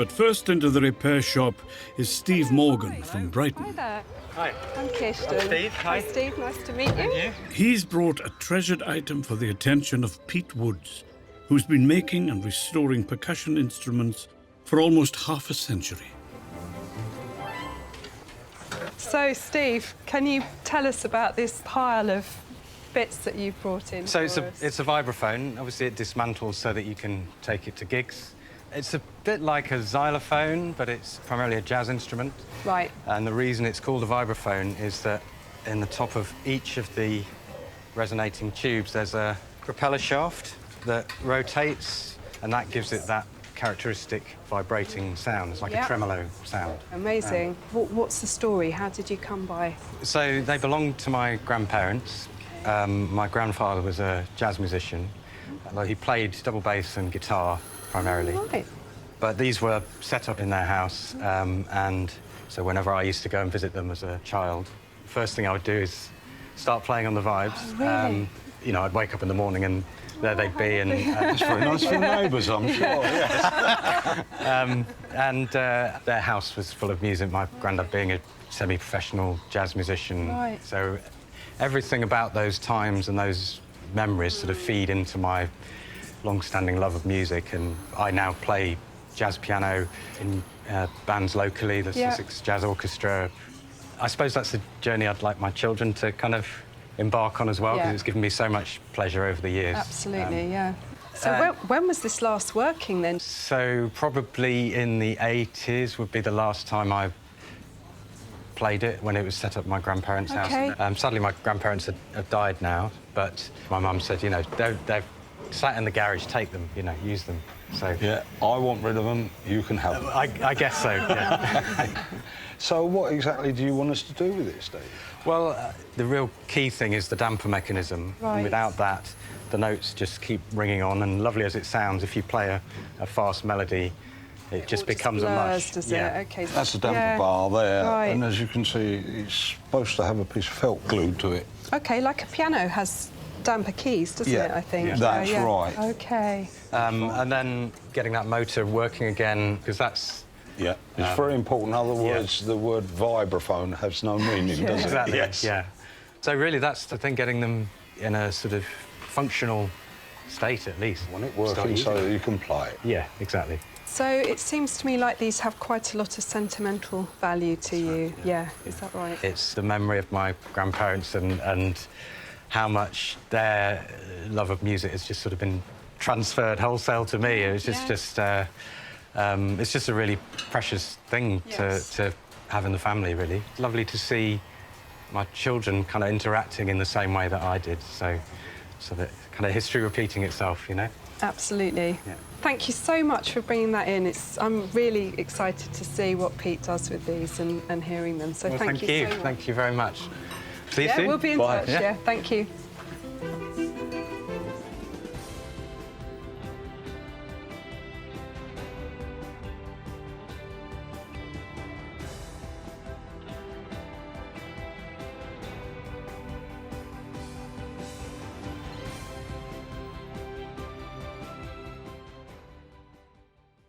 But first into the repair shop is Steve Morgan from Brighton. Hi there. Hi. I'm Kirsten. I'm Steve. Hi. Steve. Nice to meet you. And you? He's brought a treasured item for the attention of Pete Woods, who's been making and restoring percussion instruments for almost half a century. So, Steve, can you tell us about this pile of bits that you've brought in? So for it's a vibraphone. Obviously, it dismantles so that you can take it to gigs. It's a bit like a xylophone, but it's primarily a jazz instrument. Right. And the reason it's called a vibraphone is that in the top of each of the resonating tubes, there's a propeller shaft that rotates, and that gives it that characteristic vibrating sound. It's like a tremolo sound. Amazing. What's the story? How did you come by? So they belonged to my grandparents. My grandfather was a jazz musician. He played double bass and guitar primarily. Right. But these were set up in their house, and so whenever I used to go and visit them as a child, first thing I would do is start playing on the vibes. Oh, really? You know, I'd wake up in the morning and there they'd be, and It's very nice for neighbours, I'm sure, yes. Their house was full of music, my granddad being a semi-professional jazz musician. Right. So everything about those times and those memories sort of feed into my long-standing love of music, and I now play jazz piano in bands locally, the Sussex Jazz Orchestra. I suppose that's a journey I'd like my children to kind of embark on as well, because it's given me so much pleasure over the years. Absolutely, yeah. So when was this last working then? So probably in the 80s would be the last time I played it, when it was set up at my grandparents' house. Sadly, my grandparents have died now, but my mum said, you know, they've sat in the garage, take them, you know, use them. So Yeah, I want rid of them, you can have them. I guess so, yeah. So what exactly do you want us to do with it, Steve? Well, the real key thing is the damper mechanism. Right. And without that, the notes just keep ringing on, and lovely as it sounds, if you play a fast melody, it just becomes blurs, a mush. does it? Okay. That's the damper bar there, Right. and as you can see, it's supposed to have a piece of felt glued to it. Okay, like a piano has damper keys, doesn't it, I think? Yeah. That's right. Okay. And then getting that motor working again, because that's... Yeah, it's very important. In other words, the word vibraphone has no meaning, does it? Exactly, Yes. yeah. So really, that's the thing, getting them in a sort of functional state, at least. Want it working so that you can play it. Yeah, exactly. So it seems to me like these have quite a lot of sentimental value to you. Yeah, is that right? It's the memory of my grandparents and how much their love of music has just sort of been transferred wholesale to me. It was just it's just a really precious thing to have in the family, really. It's lovely to see my children kind of interacting in the same way that I did, so that kind of history repeating itself, you know? Absolutely. Yeah. Thank you so much for bringing that in. I'm really excited to see what Pete does with these and hearing them. So Well, thank you so much. Thank you very much. See you soon. We'll be in Bye. touch. Yeah, thank you.